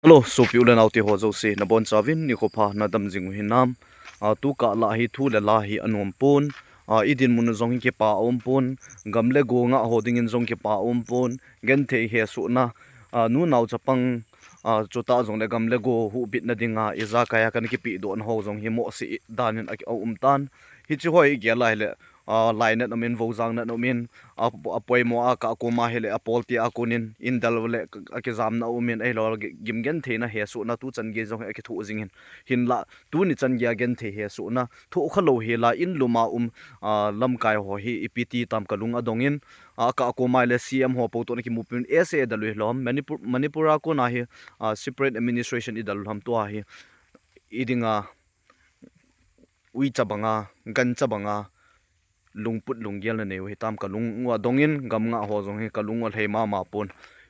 Hello, so piulen auti ho zo se na bon chavin ni khopa na dam jing hi nam tu ka la hi thu le la hi anom pon idin mun zong ke pa om pon gamle go nga hoding in zong ke pa om pon gen the he su na nu naw chapang chota zong le gamle go hu bit na dinga iza kaya kan ki pi don ho zong hi mo si danin a tan hi chi hoi ge lai le line na min vo jang na no min apoi mo a ka ko ma hele apol ti akunin indal le ke zam na umin ai lol gim gen the na he su na tu chan ge jong ke thu jing hin la tu ni chan ge gen the he su na thu khalo he la in luma lam kai ho hi ipiti tam kalung adongin ka ko ma le cm ho po to ki mupin sa dalu lom manipura ko na hi separate administration idal ham to hi idinga ui chabanga gan chabanga lungput lungyal na nei tam kalung wa dongin gam nga ho jong he kalung wa thei ma pon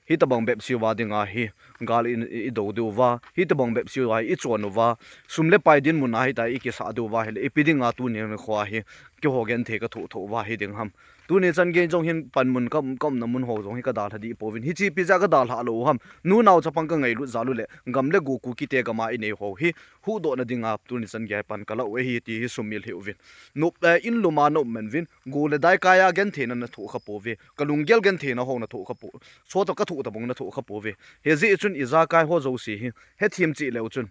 hi tabang bep siwa dinga hi gal in I do do wa hi tabang bep siwa I chon wa sumle pai din mun hi ta I ke sa do wa hele epidinga tu ne khwa hi ke ho gen the ka tho wa hi ding ham tu ne chan ge jong hin pan mun kam na mun ho jong hi ka dal hadi povin hi chi pizza ka dal ha lo ham nu naw chapang ka ngai lu zalu le gam le go ku ki te ka ma I nei ho hi hu do na dinga tu ni chan ge pan kala we hi ti hi sumil hi uvin no in luma no men vin go le dai kaya gen the na tho kha pove kalung gel gen the na ho na tho kha po so to ka tho ta bong na tho kha pove he ji chun iza kai ho zo si hi he thim chi le chun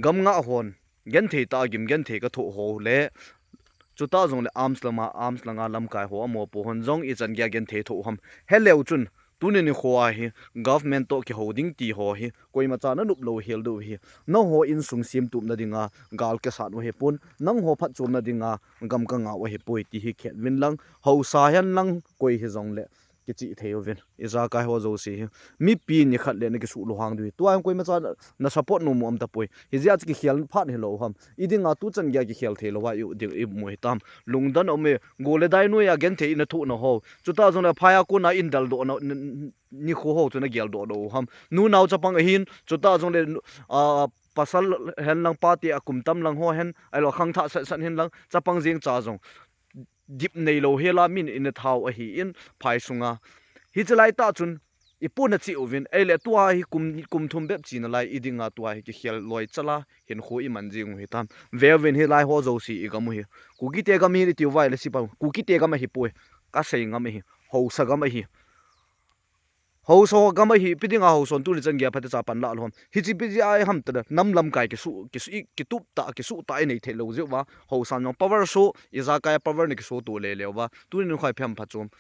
gam nga hon gen the ta gim gen the ka tho ho le chuta zong le arms langa lam kai ho mo po hon zong I chan gya gen the tho ham he le chun tuni ni khwa hi government to ki holding ti ho hi koi ma cha na nup lo hel do hi no ho in sung sim tup na dinga gal ke sat wo he pun nang ho phat chum na dinga gam ka nga wo he poi ti hi khet win lang ho sa han lang koi hi zong le ki chi theu vin iza kai ho zo si mi pi ni khat le na ki su lo hang du tu an koi ma cha na support no mo am ta poi hi zia chi ki khel phat he lo ham idinga tu chan gya ki khel the lo wa yu ding I mo tam lungdan ome gole dai no ya gen the in thu na ho chuta zong na phaya ko na in dal do na ni kho ho chu na gel do do ham nu naw chapang hin chuta zong le pasal hen lang party akum tam lang ho hen ai lo khang tha san hen lang chapang jing cha zong dip nei lo hela min in a thau a hi in phai sunga hi chalai ta chun ipuna chi ovin ele tua hi kum thum bep chi na lai idinga tua hi ki khel loi chala hin kho I man jing hi tam veven hi lai ho zo si I gamu hi ku ki te ga mi ri ti vai le si pa ku ki te ga ma hi poi ka sei nga ma hi ho sa ga ma hi ho so ga ma hi pidinga ho son tu li chan gya phata cha pan la lom hi chi pi ai ham ta nam lam kai ki tup ta ki su ta nei the lo je wa ho san no power so iza kai power ni ki so tu le wa tu ni khoi pham phachum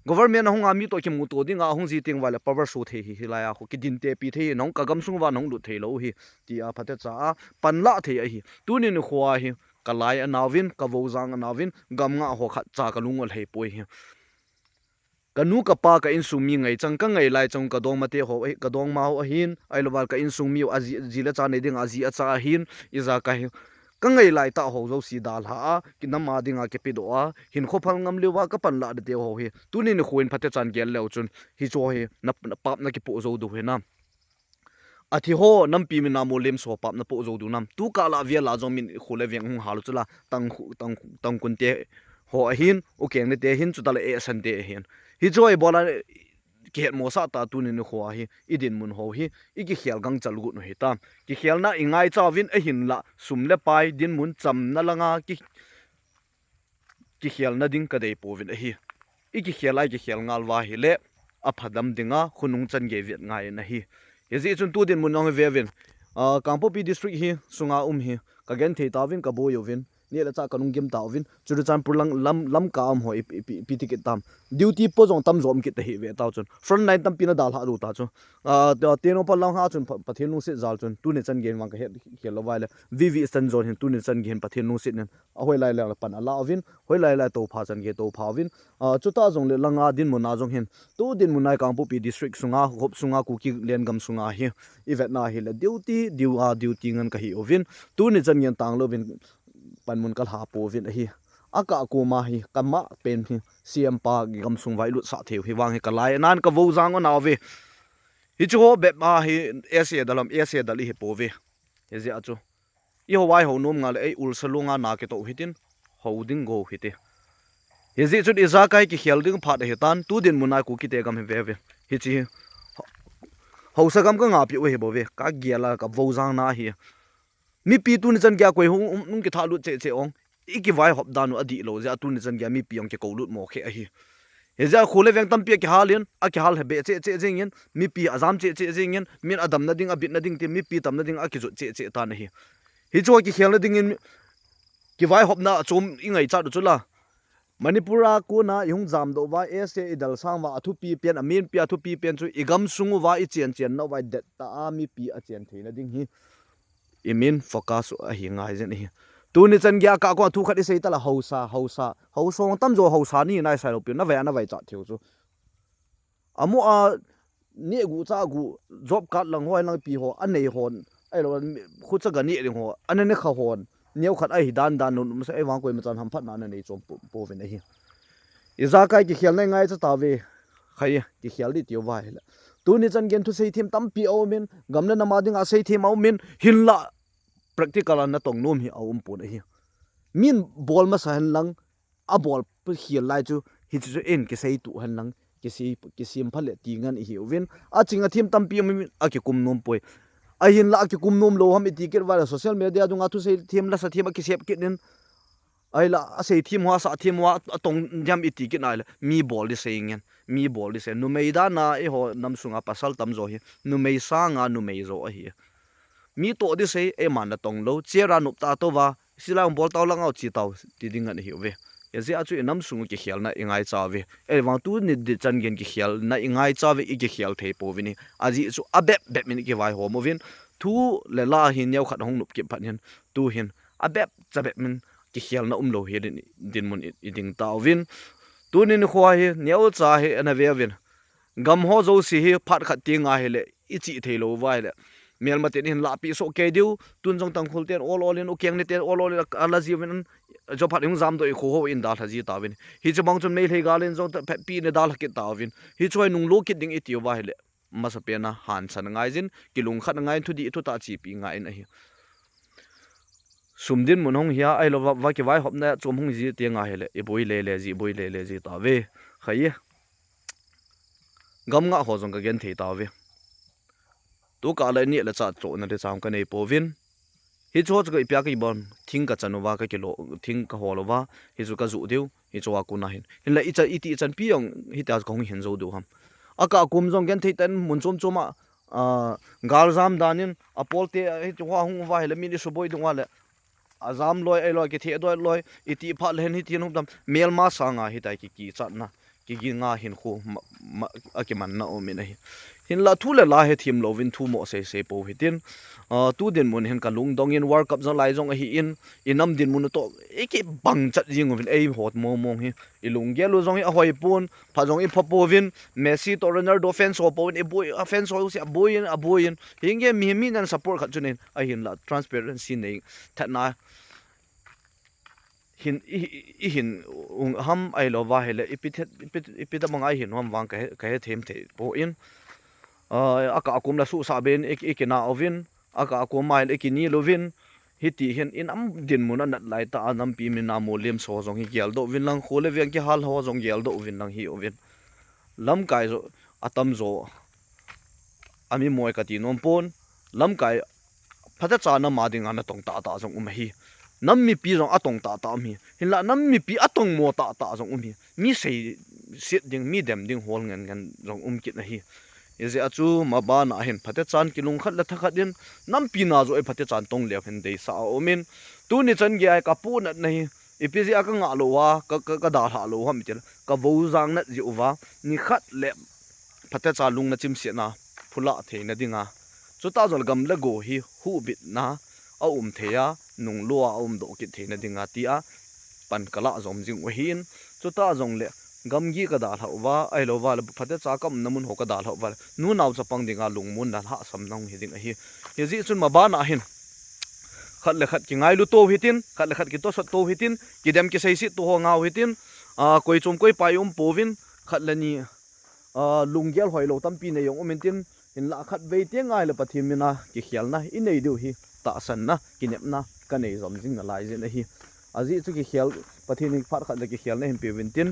government hong ami to ki mu to dinga hong ji ting wala power so the hi la ya ho ki din te pi the nong ka gam sung wa nong lu the lo hi ti a phata cha pan la the hi tu ni khwa hi kalai anawin ka vo jang anawin gam nga ho kha cha ka lungol hei poi hi kanu ka pa ka in sumi ngai chang ka ngai lai chang ka dong mate ho ka dong ma ho hin ai lowal ka in sumi aji jila cha nei ding aji acha hin iza ka hi ka ngai lai ta ho zo si dal ha ki nam ma dinga ke pi do a hin kho phal ngam lewa ka pan la de ho hi tu ni ni khuin phate chan gel le chun hi cho hi na pap na ki po zo du he na athi ho nam pi mi na mo lem so pap na po zo du nam tu ka la via la zo min khule veng hung halu chula tang kun te ho hin o keng ne te hin chu ta le e san te hin hi joy bola ke mo sa ta tu ni khwa hi idin mun ho hi I ki khial gang chal gu no hi ta ki khial na ingai chawin a hin la sum le pai din mun cham na langa ki khial na ding ka dei povin a hi I ki khial ai ki khial ngal wa hi le a phadam dinga khunung chan ge viet ngai na hi ye ji chun tu din mun nong ve ven kangpo pi district hi sunga hi ka gen the ta vin ka bo yo vin ni la cha kanung gem ta vin chu chan pur lam ka am ho pi ticket tam duty po jong tam zom ki te hi ve ta chun front line tam pina dal ha ru ta chu teno pa lang ha chun pathin nu se zal chun tu ne chan gen wang ka he lo wai le vv stan zone hin tu ne chan gen pathin nu sit nen a hoi lai la pan ala vin hoi lai to pha chan ge to pha vin chu ta jong le langa din mo na jong hin tu din mo nai kangpo pi district sunga hop sunga ku ki len gam sunga hi ivet na hi le duty ngan ka hi ovin tu ne chan gen tang lo vin pan mun kal ha po vin hi aka ko ma hi kama pen hi cm pa gam sung vai lu sa theu hi wang hi kalai nan ka vo jang na ve hi chu ho be ma hi sa dalam sa dali hi po ve he zia chu I ho wai ho nom ngal ei ul salunga na ke to hitin holding go hite he zi chu iza kai ki khel ding phat he tan tu din munai ku ki te gam he ve hi chi ho sagam ka nga pi we bo ve ka giala ka vozang na hi mi pi tu ni chan kya koi hung nung ki thalu che ong iki vai hop danu adi lo ja tu ni chan kya mi pi ong ke kolut mo khe a hi he ja khole veng tam pi ki halin a ki hal hebe che jingin mi pi azam che jingin min adam na ding a bit na ding ti mi pi tam na ding a ki che ta na hi cho ki khel na ding in ki vai hop na chom ingai cha du chula Manipura ko na yung jam do wa ese idal sang wa athu pi pen amin pi athu pi pen chu igam sungu wa I chen no wa det ta mi pi a chen theina ding hi imin focus a hi ngai jen hi tu ni chan gya ka ko thu khat sei ta la hausa hausong tam zo hausa ni nai sai lo pi na vai cha thiu chu amu a ni gu cha gu job card lang hoi lang pi ho anei hon ai lo khu cha ga ni ring ho anane kha hon neu khat ai dan nu sa ai wang koi ma chan ham phat na nei chom po ve nei iza kai ki khel nai ngai cha ta ve khai ki khel di tiu wa hela tu ni chan gen thu sei thim tam pi o min gamna na ma ding a sei thim au min hinla practical na tong nom hi aum pu na hi min bol ma sa han lang a bol pu khel lai chu hi chu en ke sei tu han lang ki sim phale ti ngan hi win a chinga thim tam pi min a ki kum nom poi a hin la ki kum nom lo ham etiket wa social media dunga thu sei thim la sa thim ki sep kit nin ai la a sei thim wa sa thim wa tong jam etiket na la mi bol di sei ngen mi bol di sei nu meida na e ho nam sunga pasal tam zo hi nu mei sa nga nu mei zo a hi mi to di sei e man na tong lo chera nup ta to wa silang bol taw lang au chi taw ti ding an hi we ya ze achu nam sungu ki khial na ingai cha we e wang tu ni di chan gen ki khial na ingai cha we I ki khial thei po wini aji chu abep bep min ki wai ho mo win thu le la hin yau khat hong nup ki phan hin tu hin abep chabep min ki khial na lo he din mun iding taw win tu ni khwa hi neu cha he ana ve win gam ho zo si hi phat khat ti nga he le ichi theilo wai le mel maten hin la pi so ke diu tun jong tang khul ten all in ukeng ni ten all ala jiwin jo phat hung jam do kho ho in dal haji ta win hi chbang chun mei le galen jong pi ne dal ki ta win hi choi nung lo ki ding itiu wa hele masa pe na han chan ngai jin kilung khat ngai thu di thu ta chi pi ngai na hi sumdin munong hiya ai lo wa ki wai hop na chom hung ji te nga hele e boi le ji ta we khai gam nga ho jong ka gen thei ta we tu ka la ni la cha tro na de cham ka nei povin hi cho ga ipya ka ibon thing ka chanwa ka kilo thing ka holowa hi chu ka zu deu hi cho ku na hin la icha iti chan pi yong hi ta kong hin zo du ham aka kum jong gen thei tan mun chom choma gal jam danin apolte hi wa hung wa hele mi ni suboi dungwa le azam loi ai loi ki the doi loi iti pha len hi tin hum dam mel ma sanga hi tai ki chat na ki gi nga hin khu akiman na o mi na hi hin la thu le la he thim lovin thu mo se po hitin tu din mun hen ka lung dong in world cup zong lai zong hi in inam din mun to eki bang chat jing ovin ei hot mo hi ilung gelu zong hi a hoi pun pha zong I phopovin Messi to Ronaldo fans ho pon e boy fans ho si a boy in hinge mi nan support khat chunin a hin la transparency nei thatna hin hin ham ai lo wa hele ipit mangai hin hom wang ka he them the po in aka akum la su sa ben ekina ovin aka akum mail ekini lovin hiti hen in am din mun an lai ta anam pi min na molem so jong hi gel do win lang khole veng ki hal ho jong gel do win lang hi ovin lam kai zo atam zo ami moi ka ti nom pon lam kai phata cha na ma ding ana tong ta jong hi nam mi pi jong atong ta mi hin la nam mi pi atong mo ta jong hi mi sei sit ding mi dem ding hol ngan jong kit na hi eze achu maba na hen phate chan kilung khat la thakhat din nam pi na zo e phate chan tong le hen dei sa omin tu ni chan ge ai ka pu na nei ipisi aka nga lo wa ka da ha lo ham tel ka vo jang na ji uwa ni khat le phate cha lung na chim se na phula the na dinga chu ta jol gam la go hi hu bit na a theya nung lo a do ki the na dinga ti a pan kala zom jing wa hin chu ta jong le gam gi ka da wa ai lo wa phate cha kam namun ho ka da wa nu naw chapang dinga lungmun na ha sam nong hi ding a hi ji chun ma ba na hin khat le khat ki ngai lu to hitin khat le khat ki to sat to hitin ki dem ki sei si to ho ngaw hitin koi chom koi pai povin khat la ni lunggel hoi lo tam pi ne yong omentin in la khat ve te ngai le pathim mina ki khial na i nei du hi ta san na ki nep na ka nei zom jing na lai je na hi aji chu ki khial pathini phar khat le ki khial na hin pe vintin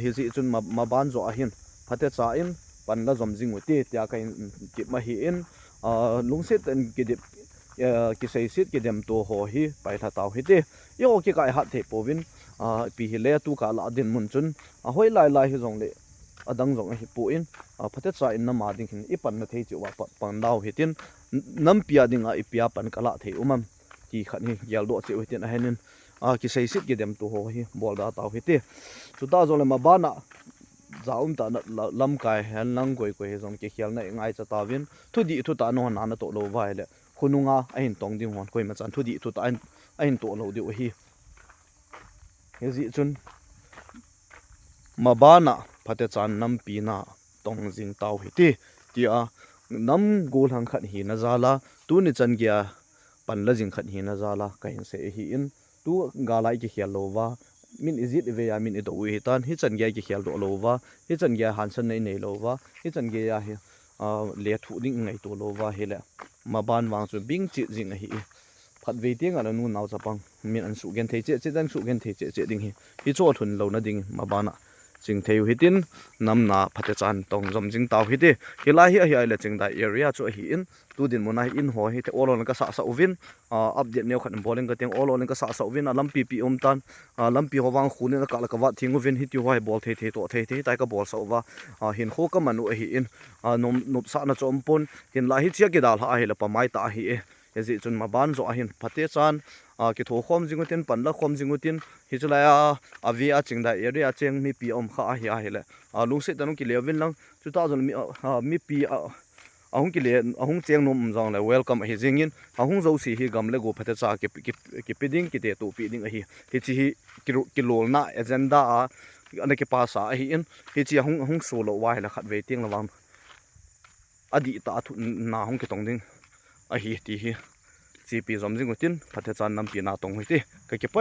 hi ji chun ma ban zo a hin phate cha in ปันละจอมจิงอุติเตียกันกิมาฮีอินลุงเซตอันกิดิกิใส่ซิดกิเดมตัวหอฮีไปถ้าเตาฮิติยอกิกายหัดเทปวินปีฮิเลตุกาลาดินมุนจุนห้อยลายฮิจงเลอดังจงฮิปูอินพัฒนาอินน้ำมาดิ่งหินอีปันนาเทจิว่าปันดาวฮิตินน้ำปียดิ่งอีปียปันกะละเทอุมัมที่ขันฮิยาลโดเจฮิตินเฮนินกิใส่ซิดกิเดมตัวหอฮีบอลดาเตาฮิติสุดท้ายจงเลมาบ้านะจะอุ้มตาลำกายเห็นลังกวยจงเกี่ยวในง่ายจะตาวินทุดีทุตานอนานโตโลวายเลยคุณงาไอ้หินตองดิ่งหัวกวยมาจันทุดีทุตาไอ้หินโตโลดิวฮีเฮจิจุนมาบ้านะพัฒนาน้ำปีน่าตองจิงเตาหิติที่น้ำกูหังขัดหินซาลาตูนิจันเกียปันละจิงขัดหินซาลาก็เห็นเสียหินตูกาไลกิเขียนโลวามินอิจิตเวียมินอิโตวิฮิตันฮิจันเกียกิเขียนโลวาฮิจันเกียหันชันในโลวาฮิจันเกียเเลียทุดิ่งไงตัวโลวาเฮละมาบ้านวางส่วนบิ่งจิจิงหิพัดเวทีกันแล้วนู่นเอาจะปังมีอันสุกันเทเจดังสุกันเทเจดิ่งฮิโจทุนเรานะดิ่งมาบ้านะจิงเทวฮิตินนำนาพัฒจานตองจอมจิงเตาฮิติฮิลาฮิอหิไอเลจิงได้เอเรียชัวฮิอินตูดินมุนายอินหัวฮิเตโอโลนก็สะอุวินอัปเดตเนียวขันบอลเลนก็เตียงโอโลนก็สะอุวินลัมปีปีอมตันลัมปีหัววางคูนี่ก็ละก็วัดทิ้งอุวินฮิติหัวบอลเทตัวเทแต่ก็บอลสะว่าหินโคก็มันอุฮิอินนบสะนะจอมปนหินลาฮิเชียกิดาลฮะฮิละปะไม้ตาฮิเอจิจุนมาบ้านโซหินพัฒจานกิโถความจิงุตินปันละความจิงุตินฮิจุลายอาวีอาจิงได้เอเรียเจงมีปีอมข้าฮิอาฮิละลุงเสตนุกิเลวินลังจุดตาจนมีปีอาหุงกิเลอาหุงเจียงนมจองเลยเวลคัมฮิจิงอินอาหุงเจ้าสีฮิกำเลกูพัฒจากิปิดิ้งกิเตตูปีดิ้งฮิจิฮิกิโลน่าเอเจนดาอันนี้กิภาษาฮิอินฮิจิอาหุงโซโลวายละขัดเวทีงระวังอดีตอาทุนาหุงกิตงดิ้งฮิตีฮิจีปีจอมจิงอุตินพัฒจานนำปีนาตงฮิติก็เก็บไป